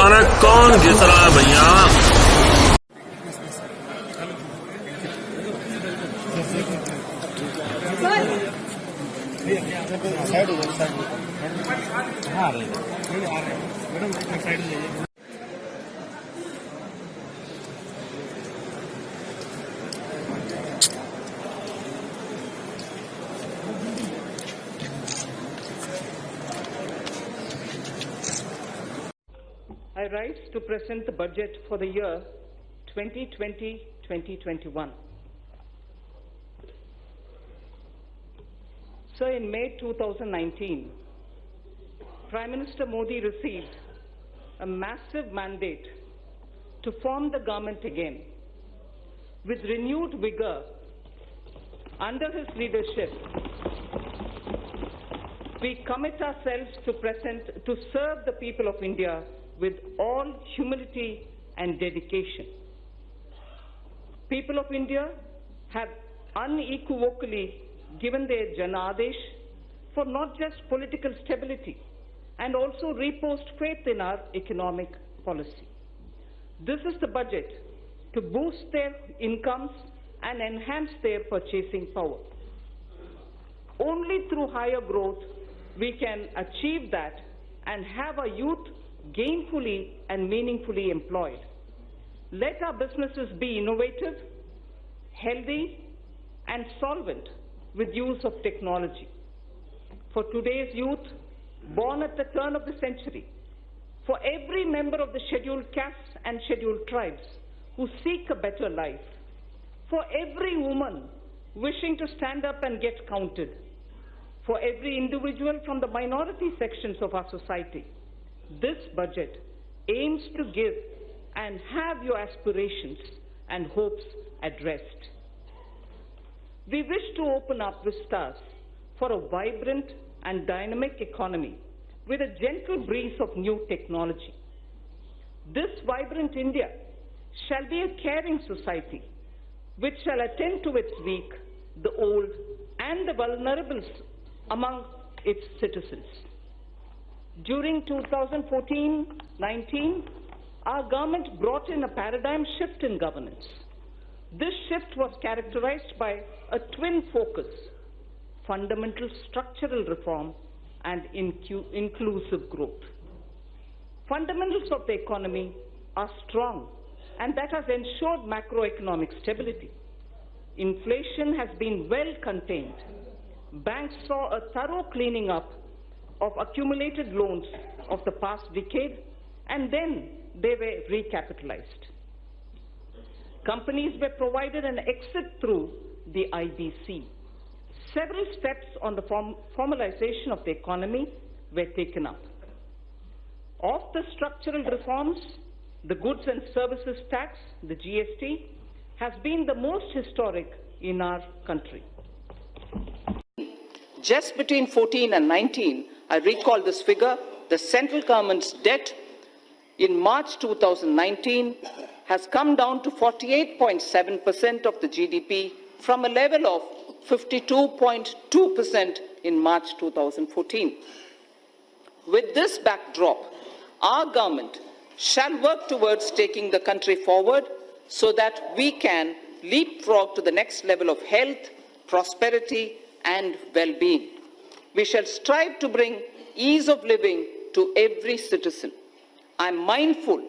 अरे कौन घिस रहा है भैया? I rise to present the budget for the year 2020-2021. So in May 2019, Prime Minister Modi received a massive mandate to form the government again. With renewed vigor, under his leadership, we commit ourselves to serve the people of India with all humility and dedication. People of India have unequivocally given their Janadesh for not just political stability and also reposed faith in our economic policy. This is the budget to boost their incomes and enhance their purchasing power. Only through higher growth we can achieve that and have our youth gainfully and meaningfully employed. Let our businesses be innovative, healthy, and solvent with use of technology. For today's youth, born at the turn of the century, for every member of the scheduled castes and scheduled tribes who seek a better life, for every woman wishing to stand up and get counted, for every individual from the minority sections of our society, this budget aims to give and have your aspirations and hopes addressed. We wish to open up vistas for a vibrant and dynamic economy with a gentle breeze of new technology. This vibrant India shall be a caring society which shall attend to its weak, the old, and the vulnerables among its citizens. During 2014-19, our government brought in a paradigm shift in governance. This shift was characterized by a twin focus: fundamental structural reform and inclusive growth. Fundamentals of the economy are strong, and that has ensured macroeconomic stability. Inflation has been well contained. Banks saw a thorough cleaning up of accumulated loans of the past decade, and then they were recapitalized. Companies were provided an exit through the IBC. Several steps on the formalization of the economy were taken up. Of the structural reforms, the goods and services tax, the GST, has been the most historic in our country. Just between 14 and 19, I recall this figure, the central government's debt in March 2019 has come down to 48.7% of the GDP from a level of 52.2% in March 2014. With this backdrop, our government shall work towards taking the country forward so that we can leapfrog to the next level of health, prosperity, and well-being. We shall strive to bring ease of living to every citizen. I'm mindful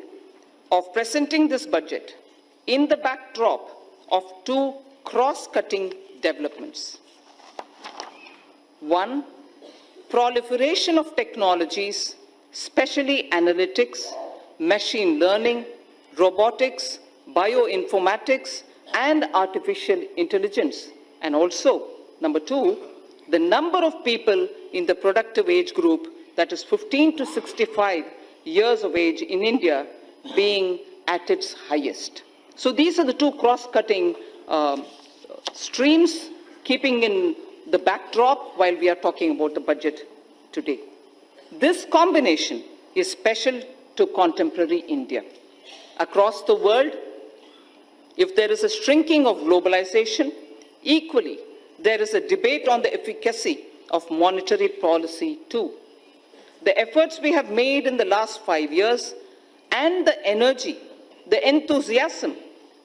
of presenting this budget in the backdrop of two cross-cutting developments. One, proliferation of technologies, especially analytics, machine learning, robotics, bioinformatics, and artificial intelligence. And also, number two, the number of people in the productive age group, that is 15 to 65 years of age in India, being at its highest. So these are the two cross-cutting streams, keeping in the backdrop while we are talking about the budget today. This combination is special to contemporary India. Across the world, if there is a shrinking of globalization, equally, there is a debate on the efficacy of monetary policy too. The efforts we have made in the last 5 years and the energy, the enthusiasm,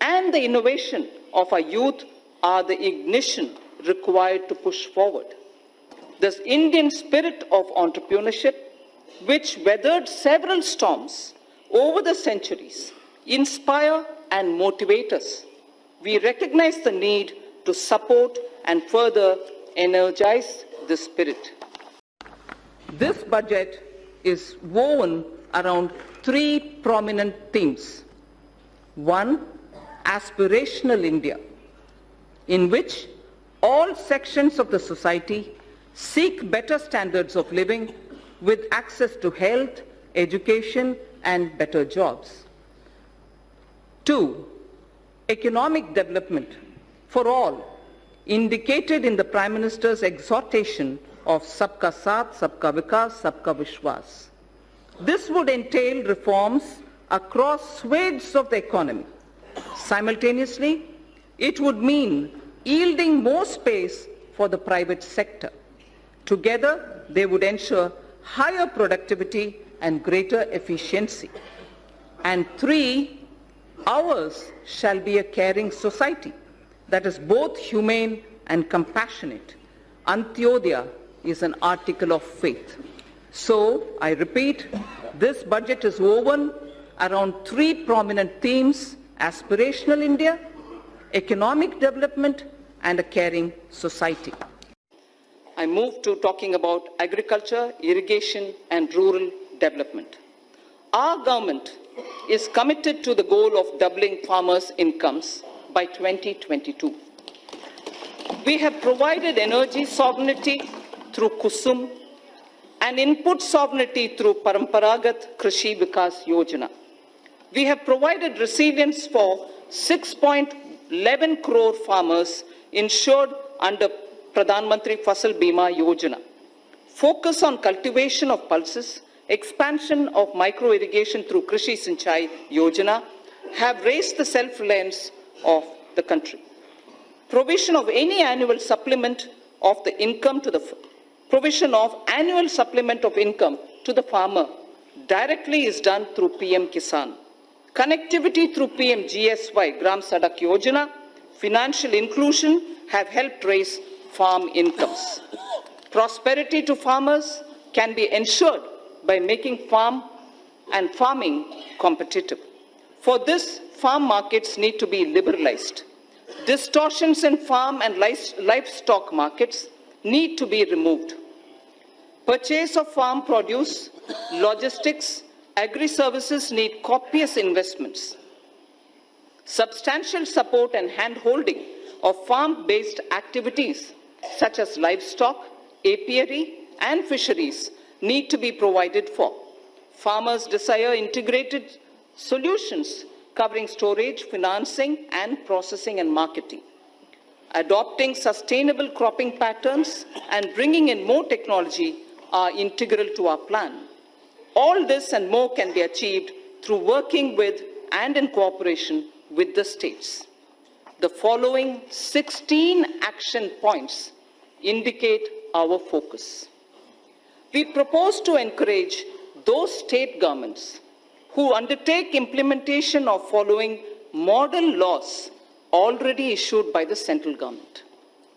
and the innovation of our youth are the ignition required to push forward. This Indian spirit of entrepreneurship, which weathered several storms over the centuries, inspire and motivate us. We recognize the need to support and further energize this spirit. This budget is woven around three prominent themes. One, aspirational India, in which all sections of the society seek better standards of living with access to health, education, and better jobs. Two, economic development for all, indicated in the Prime Minister's exhortation of Sabka Saath, Sabka Vikas, Sabka Vishwas. This would entail reforms across swathes of the economy. Simultaneously, it would mean yielding more space for the private sector. Together, they would ensure higher productivity and greater efficiency. And three, ours shall be a caring society that is both humane and compassionate. Antyodaya is an article of faith. So, I repeat, this budget is woven around three prominent themes: aspirational India, economic development, and a caring society. I move to talking about agriculture, irrigation, and rural development. Our government is committed to the goal of doubling farmers' incomes by 2022. We have provided energy sovereignty through Kusum and input sovereignty through Paramparagat Krishi Vikas Yojana. We have provided resilience for 6.11 crore farmers insured under Pradhan Mantri Fasal Bima Yojana. Focus on cultivation of pulses, expansion of micro-irrigation through Krishi Sinchai Yojana have raised the self-reliance of the country. Provision of any annual supplement of the income to the farmer directly is done through PM Kisan. Connectivity through PM GSY, Gram Sadak Yojana, financial inclusion have helped raise farm incomes. Prosperity to farmers can be ensured by making farming competitive. For this, farm markets need to be liberalized. Distortions in farm and livestock markets need to be removed. Purchase of farm produce, logistics, agri-services need copious investments. Substantial support and hand-holding of farm-based activities such as livestock, apiary, and fisheries need to be provided for. Farmers desire integrated solutions covering storage, financing, and processing and marketing. Adopting sustainable cropping patterns and bringing in more technology are integral to our plan. All this and more can be achieved through working with and in cooperation with the states. The following 16 action points indicate our focus. We propose to encourage those state governments who undertake implementation of following model laws already issued by the central government.